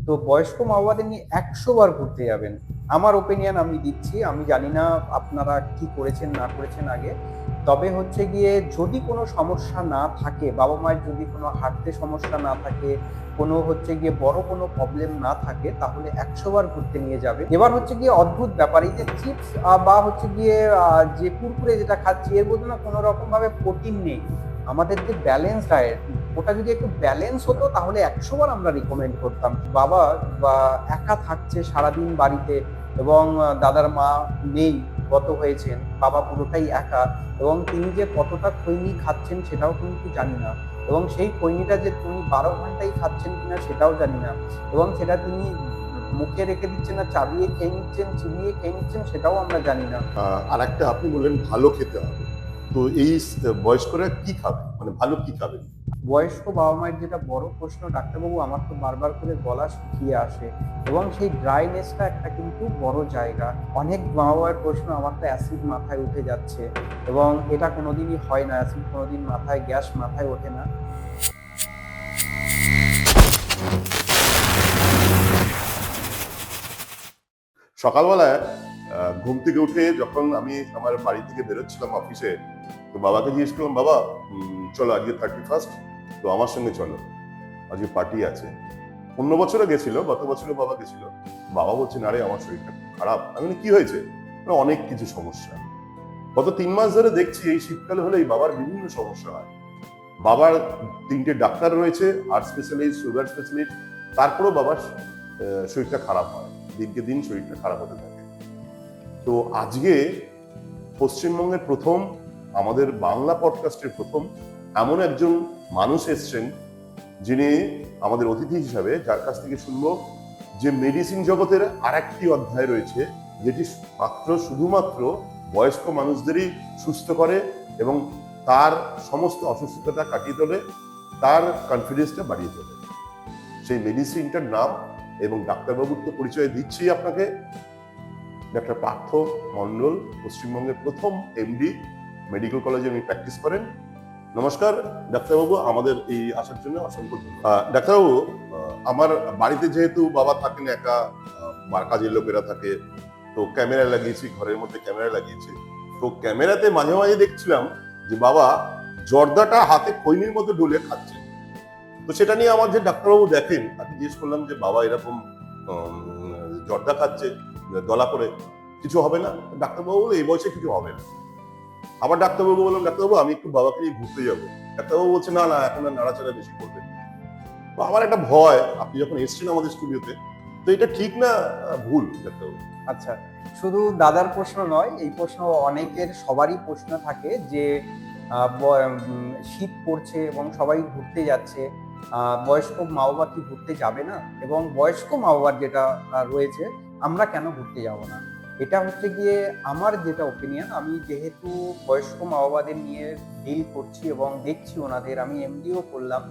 তো বয়স্ক মা বাবাদের নিয়ে ১০০ বার ঘুরতে যাবেন। আমার ওপিনিয়ন আমি দিচ্ছি। আমি জানি না আপনারা কি করেছেন না করেছেন আগে। তবে হচ্ছে গিয়ে যদি কোনো সমস্যা না থাকে, বাবা-মায়ের যদি কোনো হাঁটতে সমস্যা না থাকে, কোনো হচ্ছে গিয়ে বড় কোনো প্রবলেম না থাকে, তাহলে ১০০ বার ঘুরতে নিয়ে যাবে। এবার হচ্ছে গিয়ে অদ্ভুত ব্যাপার, এই যে চিপস বা হচ্ছে গিয়ে যে কুরকুরে যেটা খাচ্ছি, এর মধ্যে না কোনো রকমভাবে প্রোটিন নেই। আমাদের যে ব্যালেন্স ডায়েট, ওটা যদি একটু ব্যালেন্স হতো তাহলে ১০০ বার আমরা রিকমেন্ড করতাম। বাবা বা একা থাকছে সারাদিন বাড়িতে, এবং দাদার মা নেই, গত হয়েছেন, বাবা পুরোটাই একা, এবং তিনি যে কতটা খৈনি খাচ্ছেন সেটাও কিন্তু জানি না, এবং সেই খৈনিটা যে তিনি ১২ ঘন্টাই খাচ্ছেন কিনা সেটাও জানি না, এবং সেটা তিনি মুখে রেখে দিচ্ছেন না চাবিয়ে খেয়ে নিচ্ছেন, চিবিয়ে খেয়ে নিচ্ছেন, সেটাও আমরা জানি না। আর একটা আপনি বললেন ভালো খেতে হবে, তো এই বয়স্করা কি খাবে, মানে ভালো কি খাবে? বয়স্ক বাবা মায়ের যেটা বড় প্রশ্ন ডাক্তারবাবু, আমার তো বারবার করে গলা শুকিয়ে আসে, এবং সেই ড্রাইনেসটা একটা কিন্তু বড় জায়গা। অনেক বাবা মায়ের প্রশ্ন, আমার তো অ্যাসিড মাথায় উঠে যাচ্ছে, এবং এটা কোনোদিনই হয় না, অ্যাসিড কোনোদিন মাথায়, গ্যাস মাথায় ওঠে না। সকালবেলায় ঘুম থেকে উঠে যখন আমি আমার বাড়ি থেকে বেরোচ্ছিলাম অফিসে, তো বাবাকে জিজ্ঞেস করলাম, বাবা চলো আজকে 31st, তো আমার সঙ্গে চলো, আজকে পার্টি আছে। অন্য বছরও গেছিল, গত বছরও বাবা গেছিল। বাবা বলছে, না রে আমার শরীরটা খুব খারাপ। আমি বলি, কি হয়েছে? অনেক কিছু সমস্যা। গত 3 মাস ধরে দেখছি এই শীতকাল হলেই বাবার বিভিন্ন সমস্যা হয়। বাবার 3টে ডাক্তার রয়েছে, হার্ট স্পেশালিস্ট, সুগার স্পেশালিস্ট, তারপরেও বাবার শরীরটা খারাপ হয়, দিনকে দিন শরীরটা খারাপ হতে থাকে। তো আজকে পশ্চিমবঙ্গের প্রথম, আমাদের বাংলা পডকাস্টের প্রথম এমন একজন মানুষ এসছেন, যিনি আমাদের অতিথি হিসাবে, যার কাছ থেকে শুনবো যে মেডিসিন জগতের আরেকটি অধ্যায় রয়েছে, যেটি শুধুমাত্র বয়স্ক মানুষদেরই সুস্থ করে এবং তার সমস্ত অসুস্থতা কাটিয়ে তোলে, তার কনফিডেন্সটা বাড়িয়ে তোলে। সেই মেডিসিনটার নাম এবং ডাক্তারবাবুর তো পরিচয় দিচ্ছি আপনাকে, ডাক্তার পার্থ মণ্ডল, পশ্চিমবঙ্গের প্রথম এমডি, মেডিকেল কলেজে উনি প্র্যাকটিস করেন। নমস্কার ডাক্তারবাবু, আমাদের এই আসার জন্য অসংখ্য ধন্যবাদ। ডাক্তারবাবু, আমার বাড়িতে যেহেতু বাবা থাকেন একা, কাজের লোকেরা থাকে, তো ক্যামেরা লাগিয়েছি, ঘরের মধ্যে ক্যামেরা লাগিয়েছি। তো ক্যামেরাতে মাঝে মাঝে দেখছিলাম যে বাবা জর্দাটা হাতে খৈনির মতো ডলে খাচ্ছে। তো সেটা নিয়ে আমার যে ডাক্তারবাবু দেখেন, তাকে জিজ্ঞেস করলাম যে বাবা এরকম জর্দা খাচ্ছে দলা করে, কিছু হবে না? ডাক্তারবাবু বললো, এই বয়সে কিছু হবে না। আবার ডাক্তারবাবু বললাম, ডাক্তারবাবু আমি একটু বাবাকে নিয়ে ঘুরতে যাবো। ডাক্তারবাবু বলছে, না না, এখন আর নাড়াচাড়া বেশি করবে। তো আমার একটা ভয়, আপনি যখন এসছেন আমাদের স্টুডিওতে, তো এটা ঠিক না ভুল ডাক্তারবাবু? আচ্ছা, শুধু দাদার প্রশ্ন নয়, এই প্রশ্ন অনেকের, সবারই প্রশ্ন থাকে যে শীত পড়ছে এবং সবাই ঘুরতে যাচ্ছে, বয়স্ক মা বাবা কি ঘুরতে যাবে না, এবং বয়স্ক মা বাবার যেটা রয়েছে, আমরা কেন ঘুরতে যাব না। এটা হচ্ছে গিয়ে আমার যেটা ওপিনিয়ন, আমি যেহেতু বয়স্ক মা বাবাদের নিয়ে ডিল করছি এবং দেখছি ওনাদের, আমি এমডিও করলাম,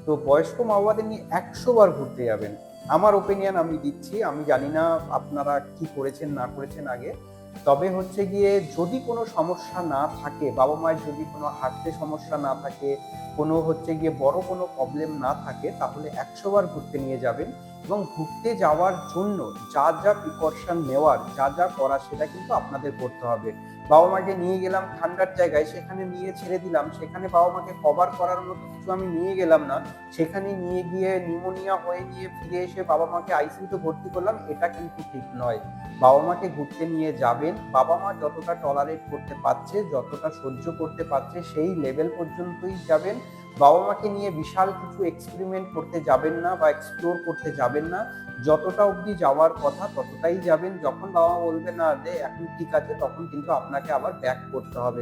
তো বয়স্ক মা বাবাদের নিয়ে ১০০ বার ঘুরতে যাবেন। আমার ওপিনিয়ন আমি দিচ্ছি। আমি জানি না আপনারা কি করেছেন না করেছেন আগে। তবে হচ্ছে গিয়ে যদি কোনো সমস্যা না থাকে, বাবা মায়ের যদি কোনো হাঁটতে সমস্যা না থাকে, কোনো হচ্ছে গিয়ে বড় কোনো প্রবলেম না থাকে, তাহলে ১০০ বার ঘুরতে নিয়ে যাবেন, এবং ঘুরতে যাওয়ার জন্য যা যা প্রিকশন নেওয়ার, যা যা করার, সেটা কিন্তু আপনাদের করতে হবে। বাবা মাকে নিয়ে গেলাম ঠান্ডার জায়গায়, সেখানে নিয়ে ছেড়ে দিলাম, সেখানে বাবা মাকে কভার করার মতো কিছু আমি নিয়ে গেলাম না, সেখানে নিয়ে গিয়ে নিউমোনিয়া হয়ে নিয়ে ফিরে এসে বাবা মাকে আইসিইউতে ভর্তি করলাম, এটা কিন্তু ঠিক নয়। বাবা মাকে ঘুরতে নিয়ে যাবেন, বাবা মা যতটা টলারেট করতে পারছে, যতটা সহ্য করতে পারছে, সেই লেভেল পর্যন্তই যাবেন। বাবা মাকে নিয়ে বিশাল কিছু এক্সপেরিমেন্ট করতে যাবেন না বা এক্সপ্লোর করতে যাবেন না। যতটা অবধি যাওয়ার কথা ততটাই যাবেন। যখন বাবা মা বলবে না রে এখন ঠিক আছে, তখন কিন্তু আপনাকে আবার ব্যাক করতে হবে।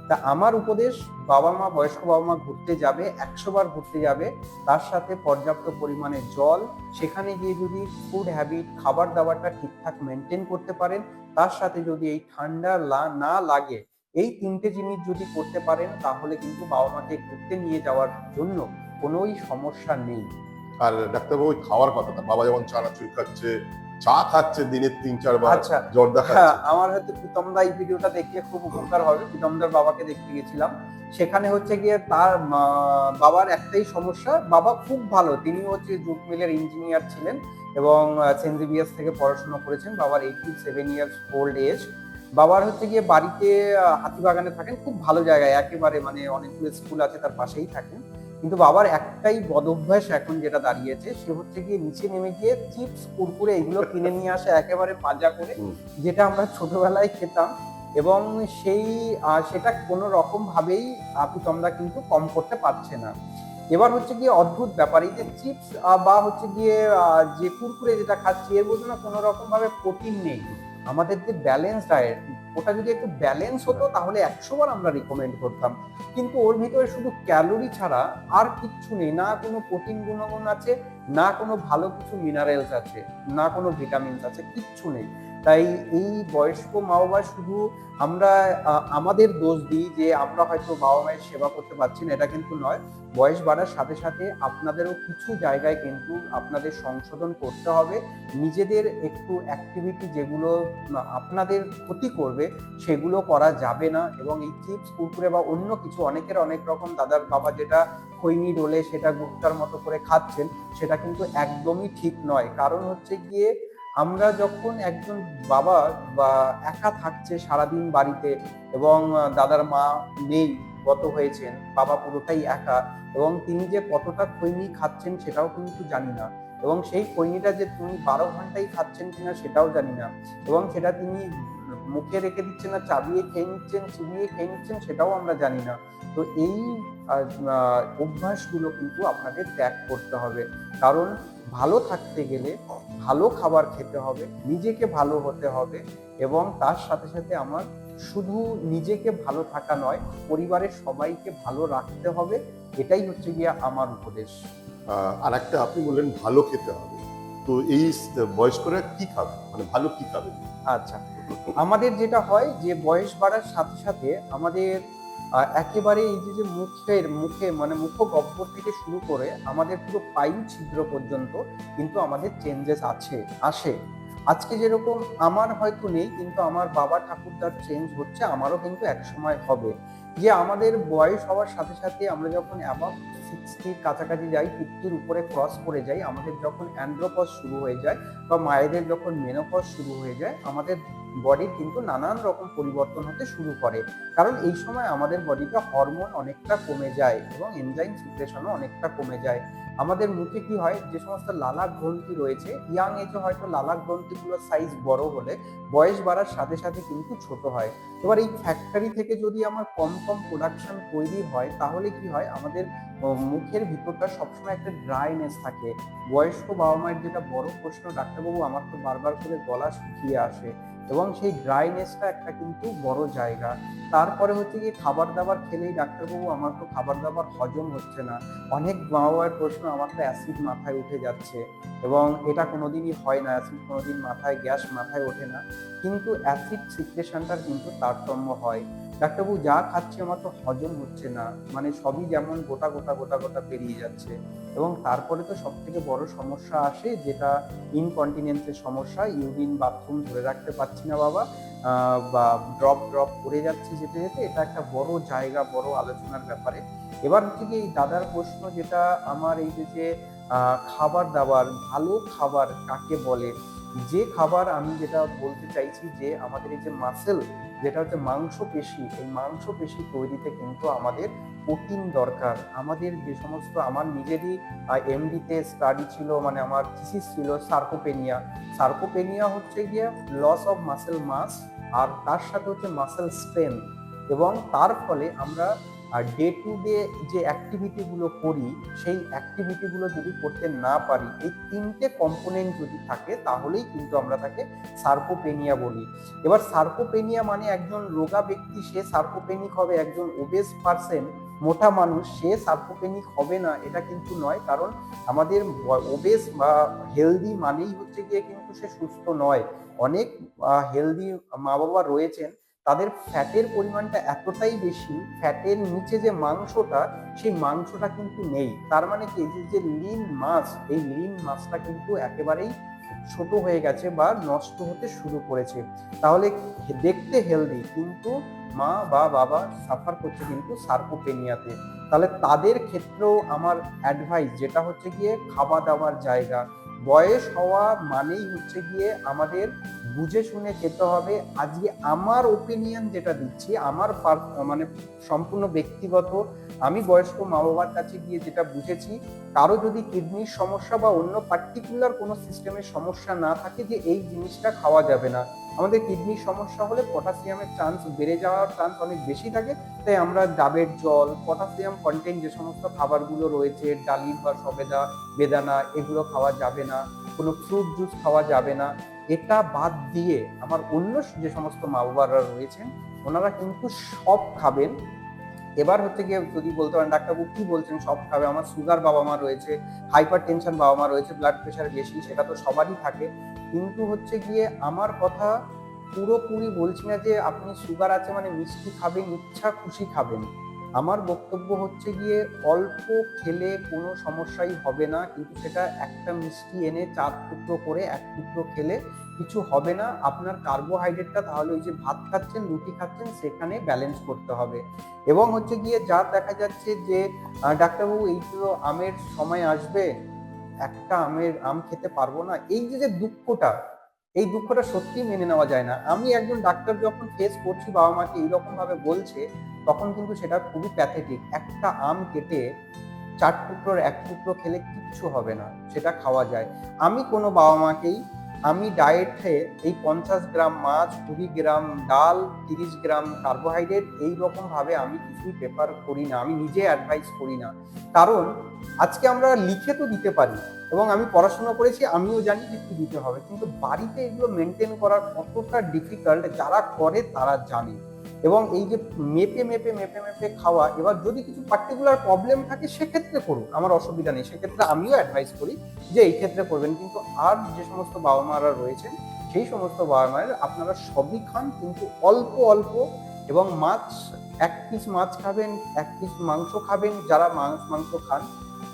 তা আমার উপদেশ, বাবা মা, বয়স্ক বাবা মা ঘুরতে যাবে, ১০০ বার ঘুরতে যাবে, তার সাথে পর্যাপ্ত পরিমাণে জল, সেখানে গিয়ে যদি ফুড হ্যাবিট, খাবার দাবারটা ঠিকঠাক মেনটেন করতে পারেন, তার সাথে যদি এই ঠান্ডা না লাগে, এই ৩টে জিনিস যদি করতে পারেন, তাহলে কিন্তু বাবা মাকে ঘুরতে নিয়ে যাওয়ার জন্য কোনোই সমস্যা নেই। আর ডাক্তারবাবু, ওই খাওয়ার কথাটা, বাবা যেমন চানাচুর খাচ্ছে, চা খাচ্ছে দিনে 3-4 বার, আচ্ছা, জর্দা হ্যাঁ, খাচ্ছে। আমার হয়তো প্রীতমদা এই ভিডিওটা দেখলে খুব উপকার হবে। প্রীতমদার বাবাকে দেখতে গেছিলাম। সেখানে হচ্ছে গিয়ে তার বাবার একটাই সমস্যা, বাবা খুব ভালো। তিনি হচ্ছে জুট মিলের ইঞ্জিনিয়ার ছিলেন এবং সেন্ট জেভিয়ার্স থেকে পড়াশোনা করেছেন। বাবার 87 ইয়ার্স ওল্ড এজ। বাবার হচ্ছে গিয়ে বাড়িতে হাতিবাগানে থাকেন, খুব ভালো জায়গায় একেবারে, মানে অনেকগুলো স্কুল আছে তার পাশেই থাকেন। কিন্তু বাবার একটাই বদঅভ্যাস এখন যেটা দাঁড়িয়েছে, সে হচ্ছে গিয়ে নিচে নেমে গিয়ে চিপস, কুরকুরে এগুলো কিনে নিয়ে আসে একেবারে পাজা করে, হুম। যেটা আমরা ছোটবেলায় খেতাম। এবং সেই সেটা কোনো রকম ভাবেই প্রীতমদা কিন্তু কম করতে পারছে না। এবার হচ্ছে গিয়ে অদ্ভুত ব্যাপার, এই যে চিপস বা হচ্ছে গিয়ে যে কুরকুরে যেটা খাচ্ছি, এর মধ্যে না কোনো রকম ভাবে প্রোটিন নেই। আমাদের যে ব্যালেন্স ডায়েট, ওটা যদি একটু ব্যালেন্স হতো তাহলে 100 বার আমরা রিকমেন্ড করতাম। কিন্তু ওর ভিতরে শুধু ক্যালোরি ছাড়া আর কিচ্ছু নেই, না কোনো প্রোটিন গুণগুণ আছে, না কোনো ভালো কিছু মিনারেলস আছে, না কোনো ভিটামিনস আছে, কিচ্ছু নেই। তাই এই বয়স্ক মা বাবা শুধু আমরা আমাদের দোষ দিই যে আমরা হয়তো বাবা মায়ের সেবা করতে পারছি না, এটা কিন্তু নয়। বয়স বাড়ার সাথে সাথে আপনাদেরও কিছু জায়গায় কিন্তু আপনাদের সংশোধন করতে হবে। নিজেদের একটু অ্যাক্টিভিটি যেগুলো আপনাদের ক্ষতি করবে সেগুলো করা যাবে না। এবং এই চিপস, কুরকুরে বা অন্য কিছু, অনেকের অনেক রকম, দাদার বাবা যেটা খৈনি ডোলে সেটা গুটকার মতো করে খাচ্ছেন, সেটা কিন্তু একদমই ঠিক নয়। কারণ হচ্ছে গিয়ে আমরা যখন একজন বাবা বা একা থাকছে সারাদিন বাড়িতে, এবং দাদার মা নেই, গত হয়েছেন, বাবা পুরোটাই একা, এবং তিনি যে কতটা খৈনি খাচ্ছেন সেটাও কিন্তু জানি না, এবং সেই খৈনিটা যে তিনি 12 ঘন্টাই খাচ্ছেন কিনা সেটাও জানি না, এবং সেটা তিনি মুখে রেখে দিচ্ছেন না চাবিয়ে খেয়ে নিচ্ছেন, চিবিয়ে খেয়ে নিচ্ছেন, সেটাও আমরা জানি না। তো এই অভ্যাসগুলো কিন্তু আপনাদের ত্যাগ করতে হবে। কারণ ভালো থাকতে গেলে ভালো খাবার খেতে হবে, নিজেকে ভালো হতে হবে, এবং তার সাথে সাথে আমার শুধু নিজেকে ভালো থাকা নয়, পরিবারের সবাইকে ভালো রাখতে হবে। এটাই হচ্ছে গিয়ে আমার উপদেশ। আর একটা আপনি বললেন ভালো খেতে হবে, তো এই বয়স্করা কি খাবে, মানে ভালো কি খাবে? আচ্ছা, আমাদের যেটা হয় যে বয়স বাড়ার সাথে সাথে আমাদের একেবারে এই যে মুখে মানে মুখগহ্বর থেকে শুরু করে আমাদের পুরো পায়ু ছিদ্র পর্যন্ত কিন্তু আমাদের চেঞ্জেস আসে। আজকে যেরকম আমার হয়তো নেই, কিন্তু আমার বাবা ঠাকুরদার চেঞ্জ হচ্ছে, আমারও কিন্তু একসময় হবে। যে আমাদের বয়স হওয়ার সাথে সাথে আমরা যখন অ্যাবাভ 60 কাছাকাছি যাই, 50 উপরে ক্রস করে যাই, আমাদের যখন অ্যান্ড্রোপজ শুরু হয়ে যায় বা মায়েদের যখন মেনোপজ শুরু হয়ে যায়, আমাদের বডির কিন্তু নানান রকম পরিবর্তন হতে শুরু করে। কারণ এই সময় আমাদের বডিতে হরমোন অনেকটা কমে যায় এবং এনজাইম সিক্রেশনও অনেকটা কমে যায়। আমাদের মুখে কি হয়, যে সমস্ত লালা গ্রন্থি রয়েছে, ইয়াং এজে হয়তো লালা গ্রন্থিগুলোর সাইজ বড় হলে বয়স বাড়ার সাথে সাথে কিন্তু ছোট হয়। এবার এই ফ্যাক্টরি থেকে যদি আমার কম কম প্রোডাকশন তৈরি হয়, তাহলে কি হয়, আমাদের মুখের ভিতরটা সবসময় একটা ড্রাইনেস থাকে। বয়স্ক বাবা মায়ের যেটা বড় প্রশ্ন, ডাক্তারবাবু আমার তো বারবার করে গলা শুকিয়ে আসে, এবং সেই ড্রাইনেসটা একটা কিন্তু বড় জায়গা। তারপরে হচ্ছে গিয়ে খাবার দাবার খেলেই, ডাক্তারবাবু আমার তো খাবার দাবার হজম হচ্ছে না। অনেক মা বাবার প্রশ্ন, আমার তো অ্যাসিড মাথায় উঠে যাচ্ছে, এবং এটা কোনোদিনই হয় না, অ্যাসিড কোনোদিন মাথায়, গ্যাস মাথায় ওঠে না, কিন্তু অ্যাসিড সিক্রেশনটার কিন্তু তারতম্য হয়। ডাক্তারবাবু যা খাচ্ছি আমার তো হজম হচ্ছে না, মানে সবই যেমন গোটা গোটা গোটা গোটা বেরিয়ে যাচ্ছে। এবং তারপরে তো সব থেকে বড় সমস্যা আসে, যেটা ইনকন্টিনেন্সের সমস্যা, ইউরিন বাথরুম ধরে রাখতে পারছি না বাবা, বা ড্রপ ড্রপ পড়ে যাচ্ছে যেতে যেতে, এটা একটা বড় জায়গা, বড় আলোচনার ব্যাপারে। এবার হচ্ছে কি, এই দাদার প্রশ্ন যেটা আমার, এই যে খাবার দাবার, ভালো খাবার কাকে বলে, যে খাবার আমি যেটা বলতে চাইছি, যে আমাদের এই যে মাসেল, যেটা হচ্ছে মাংসপেশি, এই মাংসপেশি তৈরিতে কিন্তু আমাদের প্রোটিন দরকার। আমাদের যে সমস্ত, আমার নিজেরই এমডিতে স্টাডি ছিল, মানে আমার থিসিস ছিল সার্কোপেনিয়া। সার্কোপেনিয়া হচ্ছে গিয়ে লস অফ মাসেল মাস, আর তার সাথে হচ্ছে মাসেল স্ট্রেংথ। এবং তার ফলে আমরা ডে টু ডে যে অ্যাক্টিভিটিগুলো করি, সেই অ্যাক্টিভিটিগুলো যদি করতে না পারি, এই তিনটে কম্পোনেন্ট যদি থাকে, তাহলেই কিন্তু আমরা তাকে সার্কোপেনিয়া বলি। এবার সার্কোপেনিয়া মানে একজন রোগা ব্যক্তি সে সার্কোপেনিক হবে, একজন ওবেস পার্সন, মোটা মানুষ, সে সার্কোপেনিক হবে না, এটা কিন্তু নয়। কারণ আমাদের ওবেস বা হেলদি মানেই হচ্ছে গিয়ে কিন্তু সে সুস্থ নয়। অনেক হেলদি মা বাবা রয়েছেন, তাদের ফ্যাটের পরিমাণটা এতটাই বেশি, ফ্যাটের নিচে যে মাংসটা, সেই মাংসটা কিন্তু নেই। তার মানে কি, যে লিন মাস, এই লিন মাসটা কিন্তু একেবারেই ছোট হয়ে গেছে বা নষ্ট হতে শুরু করেছে, তাহলে দেখতে হেলদি কিন্তু মা বা বাবা সাফার করছে কিন্তু সার্কোপেনিয়াতে, তাহলে তাদের ক্ষেত্রেও আমার অ্যাডভাইস যেটা হচ্ছে গিয়ে খাওয়া দাওয়ার জায়গা, বয়স হওয়া মানেই হচ্ছে গিয়ে আমাদের বুঝে শুনে খেতে হবে। আজকে আমার ওপিনিয়ন যেটা দিচ্ছি, আমার মানে সম্পূর্ণ ব্যক্তিগত, আমি বয়স্ক মা বাবার কাছে গিয়ে যেটা বুঝেছি, কারো যদি কিডনির সমস্যা বা অন্য পার্টিকুলার কোনো সিস্টেমের সমস্যা না থাকে যে এই জিনিসটা খাওয়া যাবে না, আমাদের কিডনির সমস্যা হলে পটাশিয়ামের চান্স বেড়ে যাওয়ার চান্স অনেক বেশি থাকে, তাই আমরা ডাবের জল, পটাশিয়াম কন্টেন্ট যে সমস্ত খাবারগুলো রয়েছে, ডালিম বা সবেদা, বেদানা, এগুলো খাওয়া যাবে না, কোনো ফ্রুট জুস খাওয়া যাবে না। এটা বাদ দিয়ে আমার অন্য যে সমস্ত মা বাবারা রয়েছেন ওনারা কিন্তু সব খাবেন। এবার হচ্ছে গিয়ে যদি বলতে পারেন ডাক্তারবাবু কি বলছেন সব খাবে, আমার সুগার বাবা মা রয়েছে, হাইপার টেনশন বাবা মা রয়েছে, ব্লাড প্রেশার বেশি, সেটা তো সবারই থাকে, কিন্তু হচ্ছে গিয়ে আমার কথা পুরোপুরি বলছি না যে আপনি সুগার আছে মানে মিষ্টি খাবেন, ইচ্ছা খুশি খাবেন। আমার বক্তব্য হচ্ছে গিয়ে অল্প খেলে কোনো সমস্যাই হবে না, কিন্তু সেটা একটা মিষ্টি এনে 4 টুকরো করে 1 টুকরো খেলে কিছু হবে না। আপনার কার্বোহাইড্রেটটা তাহলে ওই যে ভাত খাচ্ছেন, রুটি খাচ্ছেন, সেখানে ব্যালেন্স করতে হবে। এবং হচ্ছে গিয়ে যা দেখা যাচ্ছে যে ডাক্তারবাবু এইগুলো আমের সময় আসবে, একটা আম খেতে পারবো না, এই যে দুঃখটা, এই দুঃখটা সত্যি মেনে নেওয়া যায় না। আমি একজন ডাক্তার যখন ফেস করছি বাবা মাকে এইরকম ভাবে বলছে, তখন কিন্তু সেটা খুবই প্যাথেটিক। একটা আম কেটে 4 টুকরোর 1 টুকরো খেলে কিচ্ছু হবে না, সেটা খাওয়া যায়। আমি কোনো বাবা মাকেই আমি ডায়েটে এই 50 গ্রাম মাছ, 20 গ্রাম ডাল, 30 গ্রাম কার্বোহাইড্রেট এইরকম ভাবে আমি কিছুই প্রেফার করি না, আমি নিজে অ্যাডভাইস করি না। কারণ আজকে আমরা লিখে তো দিতে পারি এবং আমি পড়াশোনা করেছি, আমিও জানি যে কি দিতে হবে, কিন্তু বাড়িতে এগুলো মেনটেন করা কতটা ডিফিকাল্ট যারা করে তারা জানে। এবং এই যে মেপে মেপে মেপে মেপে খাওয়া, এবার যদি কিছু পার্টিকুলার প্রবলেম থাকে সেক্ষেত্রে করুন, আমার অসুবিধা নেই, সেক্ষেত্রে আমিও অ্যাডভাইস করি যে এই ক্ষেত্রে করবেন। কিন্তু আর যে সমস্ত বাবা মারা রয়েছেন সেই সমস্ত বাবা মায়ের আপনারা সবই খান, কিন্তু অল্প অল্প। এবং মাছ, 1 পিস মাছ খাবেন, 1 পিস মাংস খাবেন যারা মাংস খান,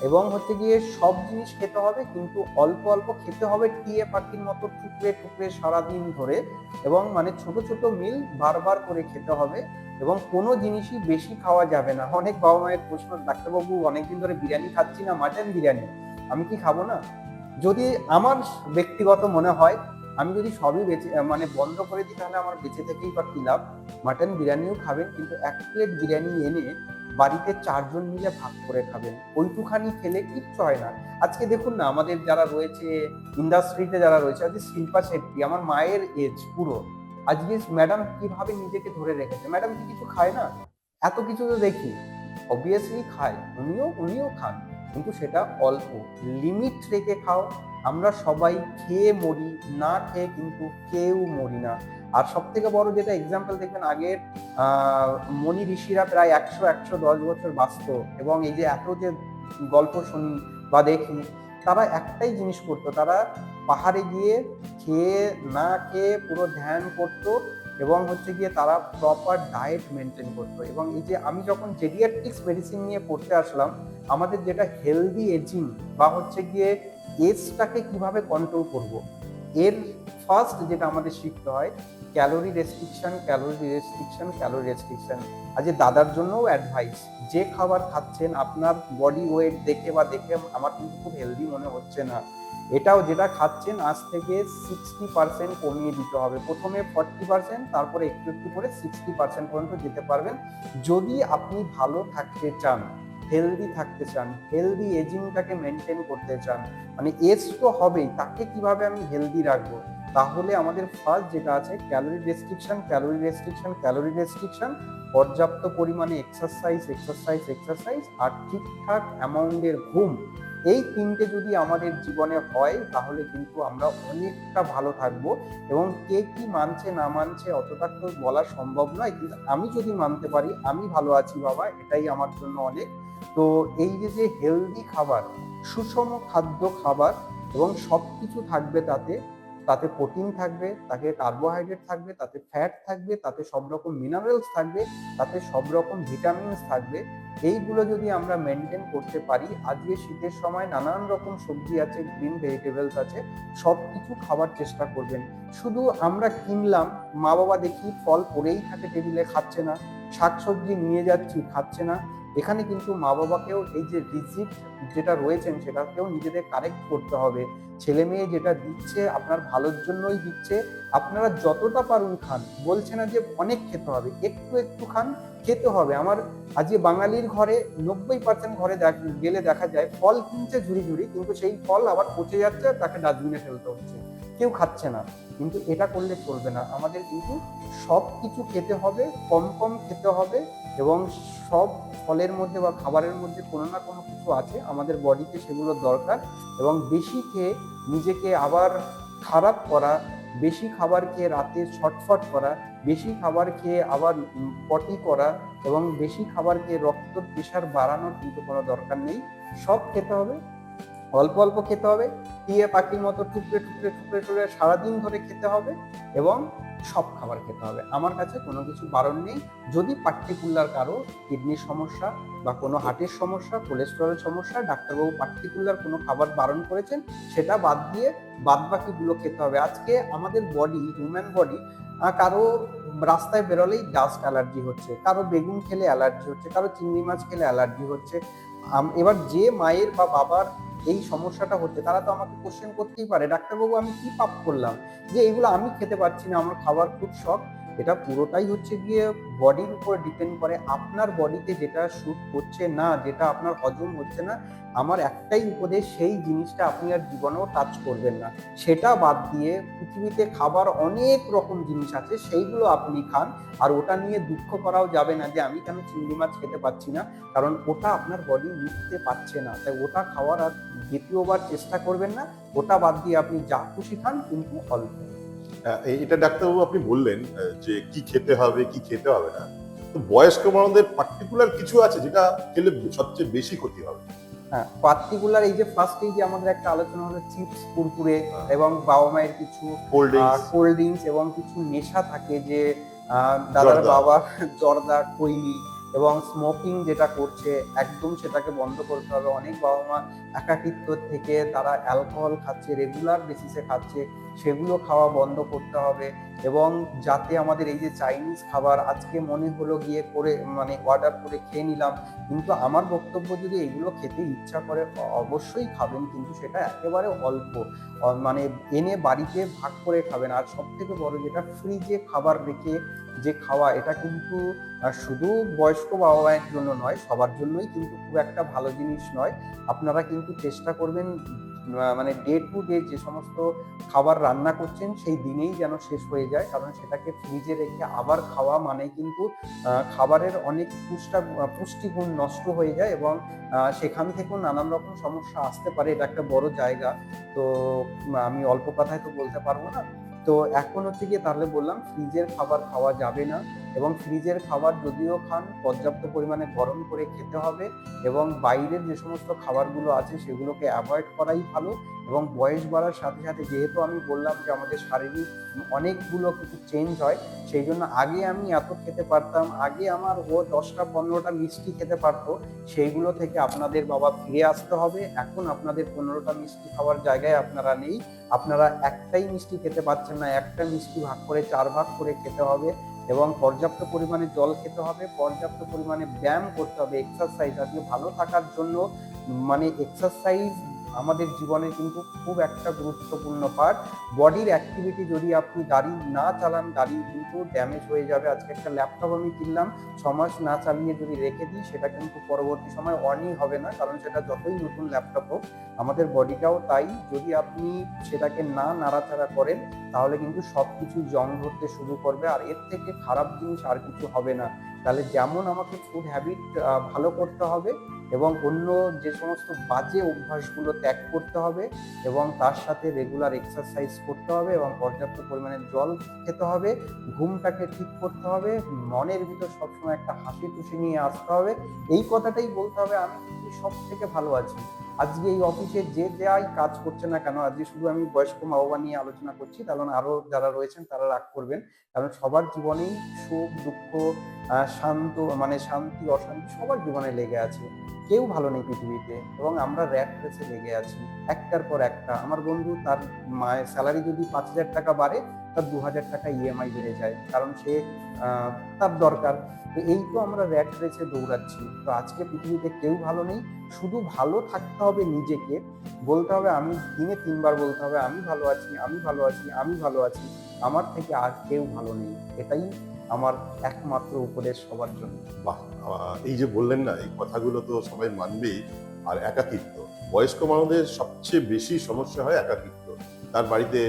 এবং হচ্ছে গিয়ে সব জিনিস খেতে হবে কিন্তু অল্প অল্প খেতে হবে, টিয়ে পাখির মতো টুকরে টুকরে সারাদিন ধরে, এবং মানে ছোট ছোট মিল বারবার করে খেতে হবে, এবং কোনো জিনিসই বেশি খাওয়া যাবে না। অনেক বাবা মায়ের প্রশ্ন, ডাক্তারবাবু অনেকদিন ধরে বিরিয়ানি খাচ্ছি না, মাটন বিরিয়ানি, আমি কি খাবো না? যদি আমার ব্যক্তিগত মনে হয়, আমি যদি সবই মানে বন্ধ করে দিই, তাহলে আমার বেঁচে থেকেই বা কি লাভ? মাটন বিরিয়ানিও খাবেন, কিন্তু 1 প্লেট বিরিয়ানি এনে বাড়িতে 4 জন মিলে ভাগ করে খাবেন, ওইটুখানি খেলে কিচ্ছু হয় না। আজকে দেখুন না আমাদের যারা রয়েছে ইন্ডাস্ট্রিতে, যারা রয়েছে, আজকে শিল্পা শেট্টি আমার মায়ের এজ পুরো, আজকে ম্যাডাম কিভাবে নিজেকে ধরে রেখেছে, ম্যাডাম কি কিছু খায় না? এত কিছু তো দেখি, অবভিয়াসলি খায়, উনিও খান, কিন্তু সেটা অল্প, লিমিট রেখে খাও। আমরা সবাই খেয়ে মরি, না খেয়ে কিন্তু কেউ মরি না। আর সব থেকে বড় যেটা এক্সাম্পল দেখবেন, আগের মনি ঋষিরা প্রায় 100-110 বছর বাঁচত, এবং এই যে এত যে গল্প শুনি বা দেখি, তারা একটাই জিনিস করতো, তারা পাহাড়ে গিয়ে খেয়ে না খেয়ে পুরো ধ্যান করতো, এবং হচ্ছে গিয়ে তারা প্রপার ডায়েট মেনটেন করতো। এবং এই যে আমি যখন জেডিয়াট্রিক্স মেডিসিন নিয়ে পড়তে আসলাম, আমাদের যেটা হেলদি এজিং বা হচ্ছে গিয়ে এজটাকে কিভাবে কন্ট্রোল করব, এর ফার্স্ট যেটা আমাদের শিখতে হয় calorie restriction, calorie restriction, calorie restriction. আজ তাদার জন্যও অ্যাডভাইস, যে খাবার খাচ্ছেন আপনার বডি ওয়েট দেখে বা দেখে আমার কিন্তু খুব হেলদি মনে হচ্ছে না, এটাও যেটা খাচ্ছেন আজ থেকে 60% কমিয়ে দিতে হবে। প্রথমে 40%, তারপরে একটু একটু করে 60% পর্যন্ত যেতে পারবেন, যদি আপনি ভালো থাকতে চান, হেলদি থাকতে চান, হেলদি এজিংটাকে মেনটেন করতে চান। মানে এজ তো হবেই, তাকে কিভাবে আমি হেলদি রাখবো? তাহলে আমাদের ফার্স্ট যেটা আছে calorie restriction, calorie restriction, calorie restriction, পর্যাপ্ত পরিমাণে এক্সারসাইজ, এক্সারসাইজ, এক্সারসাইজ, আর ঠিকঠাক অ্যামাউন্টের ঘুম। এই 3টে যদি আমাদের জীবনে হয়, তাহলে কিন্তু আমরা অনেকটা ভালো থাকবো। এবং কে কি মানছে না মানছে অতটা তো বলা সম্ভব নয়, কিন্তু আমি যদি মানতে পারি আমি ভালো আছি বাবা, এটাই আমার জন্য অনেক। তো এই যে হেলদি খাবার, সুষম খাদ্য খাবার, এবং সবকিছু থাকবে তাতে, তাতে প্রোটিন থাকবে, তাতে কার্বোহাইড্রেট থাকবে, তাতে ফ্যাট থাকবে, তাতে সব রকম মিনারেলস থাকবে, তাতে সব রকম ভিটামিনস থাকবে। এইগুলো যদি আমরা মেনটেন করতে পারি, আজকে শীতের সময় নানান রকম সবজি আছে, গ্রিন ভেজিটেবলস আছে, সব কিছু খাবার চেষ্টা করবেন। শুধু আমরা কিনলাম, মা বাবা দেখি ফল পড়েই থাকে টেবিলে, খাচ্ছে না, শাকসবজি নিয়ে যাচ্ছি, খাচ্ছে না। এখানে কিন্তু মা বাবাকেও এই যে রিজিড যেটা রয়েছেন সেটাকেও নিজেদের কারেক্ট করতে হবে। ছেলে মেয়ে যেটা দিচ্ছে আপনার ভালোর জন্যই দিচ্ছে, আপনারা যতটা পারুন খান, বলছে না যে অনেক খেতে হবে, একটু একটু খান, খেতে হবে। আমার আজকে বাঙালির ঘরে 90% ঘরে গেলে দেখা যায় ফল কিনছে ঝুড়ি ঝুড়ি, কিন্তু সেই ফল আবার পচে যাচ্ছে, তাকে ডাস্টবিনে ফেলতে হচ্ছে, কেউ খাচ্ছে না। কিন্তু এটা করলে চলবে না, আমাদের কিন্তু সব কিছু খেতে হবে, কম কম খেতে হবে, এবং সব ফলের মধ্যে বা খাবারের মধ্যে কোনো না কোনো কিছু আছে, আমাদের বডিতে সেগুলো দরকার। এবং বেশি খেয়ে নিজেকে আবার খারাপ করা, বেশি খাবার খেয়ে রাতে ছটফট করা, বেশি খাবার খেয়ে আবার পটি করা, এবং বেশি খাবার খেয়ে রক্ত প্রেশার বাড়ানোর কিন্তু কোনো দরকার নেই। সব খেতে হবে, অল্প অল্প খেতে হবে, টিয়ে পাখির মতো টুকরে টুকরে টুকরে টুকরে সারাদিন ধরে খেতে হবে, এবং সব খাবার খেতে হবে। আমার কাছে কোনো কিছু বারণ নেই। যদি পার্টিকুলার কারো কিডনির সমস্যা বা কোনো হার্টের সমস্যা, কোলেস্টেরলের সমস্যা, ডাক্তারবাবু পার্টিকুলার কোনো খাবার বারণ করেছেন, সেটা বাদ দিয়ে বাদ বাকিগুলো খেতে হবে। আজকে আমাদের বডি, হিউম্যান বডি, কারো রাস্তায় বেরোলেই ডাস্ট অ্যালার্জি হচ্ছে, কারো বেগুন খেলে অ্যালার্জি হচ্ছে, কারো চিংড়ি মাছ খেলে অ্যালার্জি হচ্ছে। এবার যে মায়ের বা বাবার এই সমস্যাটা হচ্ছে, তারা তো আমাকে কোশ্চেন করতেই পারে, ডাক্তারবাবু আমি কি পাপ করলাম যে এগুলো আমি খেতে পারছি না, আমার খাবার খুব শখ। এটা পুরোটাই হচ্ছে গিয়ে বডির উপর ডিপেন্ড করে, আপনার বডিতে যেটা স্যুট করছে না, যেটা আপনার হজম হচ্ছে না, আমার একটাই উপদেশ, সেই জিনিসটা আপনি আর জীবনেও টাচ করবেন না। সেটা বাদ দিয়ে পৃথিবীতে খাবার অনেক রকম জিনিস আছে, সেইগুলো আপনি খান। আর ওটা নিয়ে দুঃখ করাও যাবে না যে আমি কেন চিংড়ি মাছ খেতে পাচ্ছি না, কারণ ওটা আপনার বডি নিতে পারছে না, তাই ওটা খাওয়ার আর দ্বিতীয়বার চেষ্টা করবেন না। ওটা বাদ দিয়ে আপনি যা খুশি খান, কিন্তু অল্প। এটা ডাক্তারবাবু আপনি বললেন যে কি খেতে হবে কি খেতে হবে না, তো বয়স্ক মানুষদের পার্টিকুলার কিছু আছে যেটা খেলে সবচেয়ে বেশি ক্ষতি হবে? হ্যাঁ, পার্টিকুলার এই যে ফার্স্টেই যে আমাদের একটা আলোচনা হলো চিপস, কুরকুরে, এবং বাবা মায়ের কিছু কোল্ড ড্রিঙ্কস, কোল্ড ড্রিঙ্কস, এবং কিছু নেশা থাকে যে দাদার জর্দা। বাবা জর্দা, খৈনি, এবং স্মোকিং যেটা করছে, একদম সেটাকে বন্ধ করতে হবে। অনেক বাবা মা একাকিত্ব থেকে তারা অ্যালকোহল খাচ্ছে, রেগুলার বেসিসে খাচ্ছে, সেগুলো খাওয়া বন্ধ করতে হবে। এবং যাতে আমাদের এই যে চাইনিজ খাবার আজকে মনে হলো গিয়ে করে মানে অর্ডার করে খেয়ে নিলাম, কিন্তু আমার বক্তব্য, যদি এগুলো খেতে ইচ্ছা করে অবশ্যই খাবেন, কিন্তু সেটা একেবারে অল্প, মানে এনে বাড়িতে ভাগ করে খাবেন। আর সব থেকে বড় যেটা, ফ্রিজে খাবার রেখে যে খাওয়া, এটা কিন্তু শুধু বয়স্ক বাবা মায়ের জন্য নয়, সবার জন্যই কিন্তু খুব একটা ভালো জিনিস নয়। আপনারা কিন্তু চেষ্টা করবেন মানে ডে টু ডে যে সমস্ত খাবার রান্না করছেন সেই দিনেই যেন শেষ হয়ে যায়, কারণ সেটাকে ফ্রিজে রেখে আবার খাওয়া মানে কিন্তু খাবারের অনেক পুষ্টিগুণ নষ্ট হয়ে যায়, এবং সেখান থেকেও নানান রকম সমস্যা আসতে পারে। এটা একটা বড় জায়গা, তো আমি অল্প কথায় তো বলতে পারবো না। তো এখন হচ্ছে গিয়ে, তাহলে বললাম ফ্রিজের খাবার খাওয়া যাবে না, এবং ফ্রিজের খাবার যদিও খান, পর্যাপ্ত পরিমাণে গরম করে খেতে হবে, এবং বাইরের যে সমস্ত খাবারগুলো আছে সেগুলোকে অ্যাভয়েড করাই ভালো। এবং বয়স বাড়ার সাথে সাথে, যেহেতু আমি বললাম যে আমাদের শারীরিক অনেকগুলো কিছু চেঞ্জ হয়, সেই জন্য আগে আমি এত খেতে পারতাম, আগে আমার ও 10টা 15টা মিষ্টি খেতে পারতো, সেইগুলো থেকে আপনাদের বাবা ফিরে আসতে হবে। এখন আপনাদের 15টা মিষ্টি খাওয়ার জায়গায় আপনারা নেই, আপনারা একটাই মিষ্টি খেতে পাচ্ছেন না, একটা মিষ্টি ভাগ করে 4 ভাগ করে খেতে হবে, এবং পর্যাপ্ত পরিমাণে জল খেতে হবে, পর্যাপ্ত পরিমাণে ব্যায়াম করতে হবে, এক্সারসাইজ। আজকে ভালো থাকার জন্য মানে এক্সারসাইজ আমাদের জীবনে কিন্তু খুব একটা গুরুত্বপূর্ণ পার্ট। বডির অ্যাক্টিভিটি, যদি আপনি গাড়ি না চালান, গাড়ি কিন্তু ড্যামেজ হয়ে যাবে। আজকে একটা ল্যাপটপ আমি কিনলাম, 6 মাস না চালিয়ে যদি রেখে দিই, সেটা কিন্তু পরবর্তী সময় অনই হবে না, কারণ সেটা যতই নতুন ল্যাপটপ হোক। আমাদের বডিটাও তাই, যদি আপনি সেটাকে না নাড়াচাড়া করেন, তাহলে কিন্তু সবকিছু জং ধরতে শুরু করবে, আর এর থেকে খারাপ জিনিস আর কিছু হবে না। তাহলে যেমন আমাকে ফুড হ্যাবিট ভালো করতে হবে, এবং অন্য যে সমস্ত বাজে অভ্যাসগুলো ত্যাগ করতে হবে, এবং তার সাথে রেগুলার এক্সারসাইজ করতে হবে, এবং পর্যাপ্ত পরিমাণে জল খেতে হবে, ঘুমটাকে ঠিক করতে হবে, মনের ভিতর সবসময় একটা হাসি খুশি নিয়ে আসতে হবে। এই কথাটাই বলতে হবে, আমি কিন্তু সব থেকে ভালো আছি, আজকে এই অফিসে যে যাই কাজ করছে না কেন, আজকে শুধু আমি বয়স্ক মা বাবা নিয়ে আলোচনা করছি, কারণ আরো যারা রয়েছেন তারা রাগ করবেন, কারণ সবার জীবনেই সুখ দুঃখ, শান্ত মানে শান্তি অশান্তি সবার জীবনে লেগে আছে। কেউ ভালো নেই পৃথিবীতে, এবং আমরা র্যাট রেসে লেগে আছি একটার পর একটা। আমার বন্ধু তার মায়ের স্যালারি যদি 5,000 টাকা বাড়ে, তার 2,000 টাকা ইএমআই বেড়ে যায়, কারণ সে তার দরকার। তো এই তো আমরা র্যাট রেসে দৌড়াচ্ছি। তো আজকে পৃথিবীতে কেউ ভালো নেই, শুধু ভালো থাকতে হবে নিজেকে, বলতে হবে আমি দিনে 3বার বলতে হবে আমি ভালো আছি, আমি ভালো আছি, আমি ভালো আছি, আমার থেকে আর কেউ ভালো নেই। এটাই আমার একমাত্র উপদেশ সবার জন্য। বাহ! এই যে বললেন না, এই কথাগুলো তো সবাই মানবেই। আর একাকিত্ব, বয়স্ক মানুষদের সবচেয়ে বেশি সমস্যা হয় একাকিত্ব। তার বাড়িতে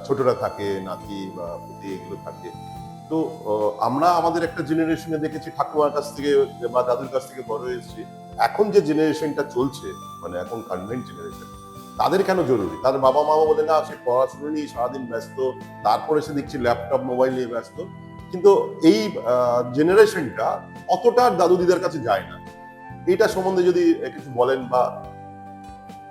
ছোটরা থাকে, নাতি বা পুতি এগুলো থাকে। তো আমরা আমাদের একটা জেনারেশনে দেখেছি ঠাকুমার কাছ থেকে বা দাদুর কাছ থেকে বড় হয়েছি। এখন যে জেনারেশনটা চলছে, মানে এখন কনভেন্ট জেনারেশন, তাদের কেন জরুরি? তার বাবা মা বলে না, সে পড়াশুনো নিয়ে সারাদিন ব্যস্ত, তারপরে সে দেখছি ল্যাপটপ মোবাইল নিয়ে ব্যস্ত। কিন্তু এই জেনারেশনটা অতটা দাদু দিদার কাছে যায় না। এটা সম্বন্ধে যদি কিছু বলেন বা।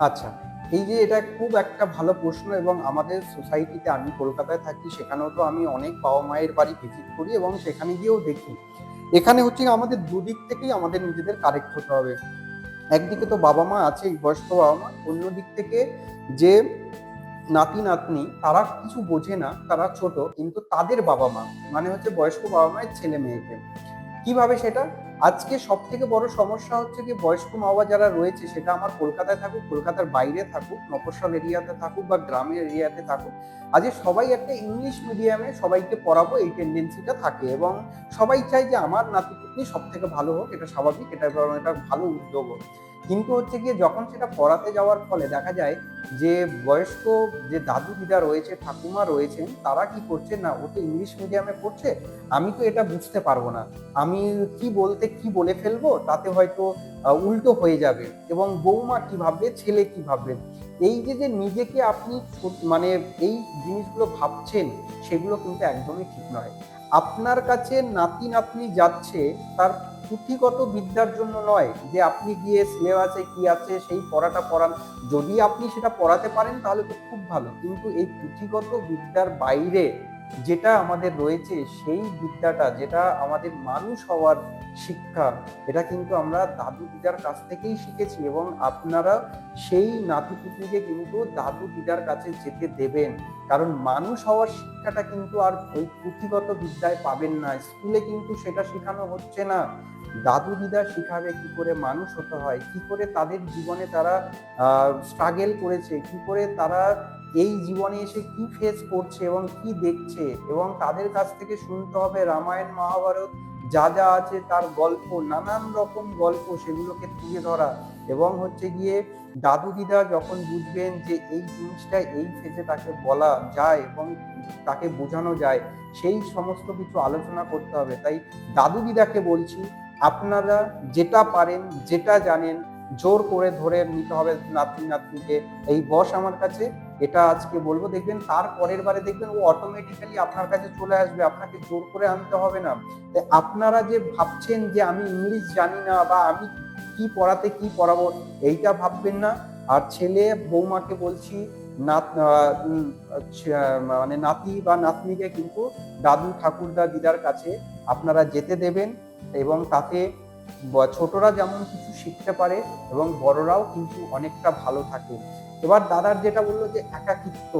আচ্ছা, এই যে এটা খুব একটা ভালো প্রশ্ন, এবং আমাদের সোসাইটিতে, আমি কলকাতায় থাকি, সেখানেও তো আমি অনেক বাবা মায়ের বাড়ি ভিজিট করি এবং সেখানে গিয়েও দেখি। এখানে হচ্ছে আমাদের দুদিক থেকেই আমাদের নিজেদের কারেক্ট হতে হবে। একদিকে তো বাবা মা আছে, বয়স্ক বাবা মা, অন্য দিক থেকে যে নাতি নাতনি, তারা কিছু বোঝে না, তারা ছোট, কিন্তু তাদের বাবা মা মানে হচ্ছে বয়স্ক বাবা মায়ের ছেলে মেয়েকে কিভাবে সেটা। আজকে সব থেকে বড় সমস্যা হচ্ছে কি, বয়স্ক মা বাবা যারা রয়েছে, সেটা আমার কলকাতায় থাকুক, কলকাতার বাইরে থাকুক, মফস্বল এরিয়াতে থাকুক বা গ্রামের এরিয়াতে থাকুক, আজকে সবাই একটা ইংলিশ মিডিয়ামে সবাইকে পড়াবো এই টেন্ডেন্সিটা থাকে, এবং সবাই চায় যে আমার নাতিপুতি সব থেকে ভালো হোক। এটা স্বাভাবিক, এটা একটা ভালো উদ্যোগ। কিন্তু হচ্ছে গিয়ে যখন সেটা পড়াতে যাওয়ার ফলে দেখা যায় যে বয়স্ক যে দাদু দিদা রয়েছে, ঠাকুমা রয়েছেন, তারা কি করছে না, ও তো ইংলিশ মিডিয়ামে পড়ছে, আমি তো এটা বুঝতে পারবো না, আমি কি বলতে কি বলে ফেলবো, তাতে হয়তো উল্টো হয়ে যাবে, এবং বৌমা কি ভাববে, ছেলে কি ভাববে। এই যে যে নিজেকে আপনি মানে এই জিনিসগুলো ভাবছেন, সেগুলো কিন্তু একদমই ঠিক নয়। আপনার কাছে নাতি নাতনি যাচ্ছে তার পুঁথিগত বিদ্যার জন্য নয়, যে আপনি গিয়ে সিলেবাসে কি আছে সেই পড়াটা পড়ান। যদি আপনি সেটা পড়াতে পারেন তাহলে তো খুব ভালো, কিন্তু এই পুঁথিগত বিদ্যার বাইরে যেটা আমাদের রয়েছে, সেই বিদ্যাটা, যেটা আমাদের মানুষ হওয়ার শিক্ষা, এটা কিন্তু আমরা দাদু দিদার কাছ থেকেই শিখেছি, এবং আপনারা সেই নাতিপুতিকে কিন্তু দাদু দিদার কাছে যেতে দেবেন। কারণ মানুষ হওয়ার শিক্ষাটা কিন্তু আর ওই পুঁথিগত বিদ্যায় পাবেন না, স্কুলে কিন্তু সেটা শেখানো হচ্ছে না। দাদু দিদা শিখাবে কি করে মানুষ হতে হয়, কি করে তাদের জীবনে তারা স্ট্রাগল করেছে, কি করে তারা এই জীবনে এসে কি ফেস করছে এবং কি দেখছে, এবং তাদের কাছ থেকে শুনতে হবে রামায়ণ মহাভারত যা যা আছে তার গল্প, নানান রকম গল্প, সেগুলোকে তুলে ধরা, এবং হচ্ছে গিয়ে দাদু দিদা যখন বুঝবেন যে এই জিনিসটা এই ফেজে তাকে বলা যায় এবং তাকে বোঝানো যায়, সেই সমস্ত কিছু আলোচনা করতে হবে। তাই দাদু দিদাকে বলছি, আপনারা যেটা পারেন, যেটা জানেন, জোর করে ধরে নিতে হবে নাতনি নাতনিকে, এই বস আমার কাছে, এটা আজকে বলবো, দেখবেন তার পরের বারে দেখবেন ও অটোমেটিক্যালি আপনার কাছে চলে আসবে, আপনাকে জোর করে আনতে হবে না। তাই আপনারা যে ভাবছেন যে আমি ইংলিশ জানি না বা আমি কি পড়াতে কি পড়াবো, এইটা ভাববেন না। আর ছেলে বৌমাকে বলছি, মানে নাতি বা নাতনিকে কিন্তু দাদু ঠাকুরদা দিদার কাছে আপনারা যেতে দেবেন, এবং তাতে ছোটরা যেমন কিছু শিখতে পারে এবং বড়রাও কিন্তু অনেকটা ভালো থাকে। এবার দাদার যেটা বললো যে একাকিত্ব,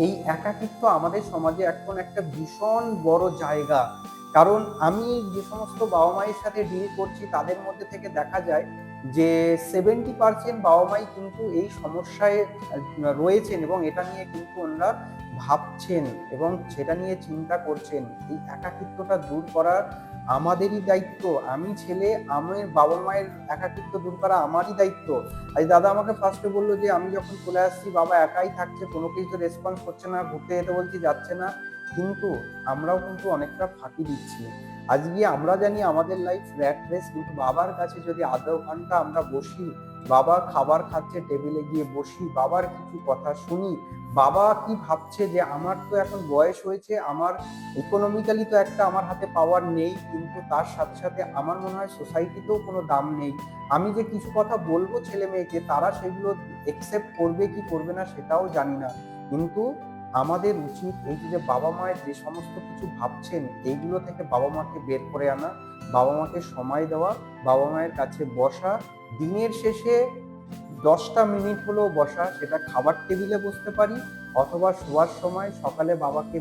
এই একাকিত্ব আমাদের সমাজে এখন একটা ভীষণ বড় জায়গা। কারণ আমি যে সমস্ত বাবা মায়ের সাথে ডিল করছি, তাদের মধ্যে থেকে দেখা যায় যে 70% বাবা মাই কিন্তু এই সমস্যায় রয়েছেন, এবং এটা নিয়ে কিন্তু ওনারা ভাবছেন এবং সেটা নিয়ে চিন্তা করছেন। এই একাকিত্বটা দূর করার আমাদেরই দায়িত্ব। আমি ছেলে, আমার বাবা মায়ের একাকিত্ব দূর করা আমারই দায়িত্ব। আজ দাদা আমাকে ফার্স্টে বললো যে আমি যখন চলে আসছি বাবা একাই থাকছে, কোনো কিছু রেসপন্স করছে না, ঘুরতে যেতে বলছি যাচ্ছে না, কিন্তু আমরাও কিন্তু অনেকটা ফাঁকি দিচ্ছি। আজকে আমরা জানি আমাদের লাইফ র্যাট রেস, কিন্তু বাবার কাছে যদি আধা ঘন্টা আমরা বসি, বাবা খাবার খাচ্ছে টেবিলে গিয়ে বসি, বাবার কিছু কথা শুনি, বাবা কি ভাবছে যে আমার তো এখন বয়স হয়েছে, আমার ইকোনমিক্যালি তো একটা আমার হাতে পাওয়ার নেই, কিন্তু তার সাথে সাথে আমার মনে হয় সোসাইটিতেও কোনো দাম নেই। আমি যে কিছু কথা বলবো ছেলে মেয়েকে, তারা সেগুলো একসেপ্ট করবে কি করবে না সেটাও জানি না। কিন্তু আমাদের উচিত এই যে বাবা মায়ের যে সমস্ত কিছু ভাবছেন, এইগুলো থেকে বাবা মাকে বের করে আনা, বাবা মাকে সময় দেওয়া, বাবা মায়ের কাছে বসা, দিনের শেষে 10টা মিনিট হলেও বসা, সেটা খাবার টেবিলে বসতে পারি অথবা শোয়ার সময় সকালে বাবাকে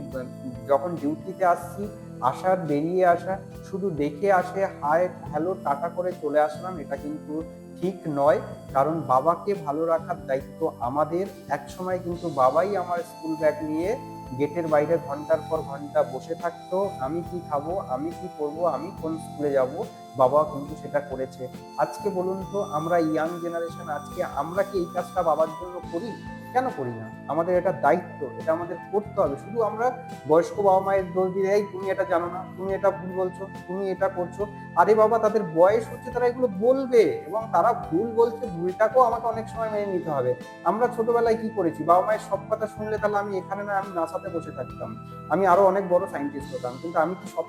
যখন ডিউটিতে আসছি, আসার বেরিয়ে আসা, শুধু দেখে আসে হাই হ্যালো টাটা করে চলে আসলাম, এটা কিন্তু ঠিক নয়। কারণ বাবাকে ভালো রাখার দায়িত্ব আমাদের। এক সময় কিন্তু বাবাই আমার স্কুল ব্যাগ নিয়ে গেটের বাইরে ঘন্টার পর ঘন্টা বসে থাকতো, আমি কি খাবো, আমি কি করবো, আমি কোন স্কুলে যাব, বাবা কিন্তু সেটা করেছে। আজকে বলুন তো, আমরা ইয়াং জেনারেশন, আজকে আমরা কি এই কাজটা বাবার জন্য করি? কেন করি না? আমাদের এটা দায়িত্ব, এটা আমাদের করতে হবে। শুধু আমরা বয়স্ক বাবা মায়ের দোষ দিয়ে, এই তুমি এটা জানো না, তুমি এটা ভুল বলছো, তুমি এটা করছো। আরে বাবা, তাদের বয়স হচ্ছে, তারা এগুলো বলবে, এবং তারা ভুল বলছে, ভুলটাকেও আমাকে অনেক সময় মেনে নিতে হবে। আমরা ছোটবেলায় কি করেছি, বাবা মায়ের সব কথা শুনলে তাহলে আমি এখানে না, আমি নাসাতে বসে থাকতাম, আমি আরো অনেক বড় সায়েন্টিস্ট হতাম, কিন্তু আমি কি সব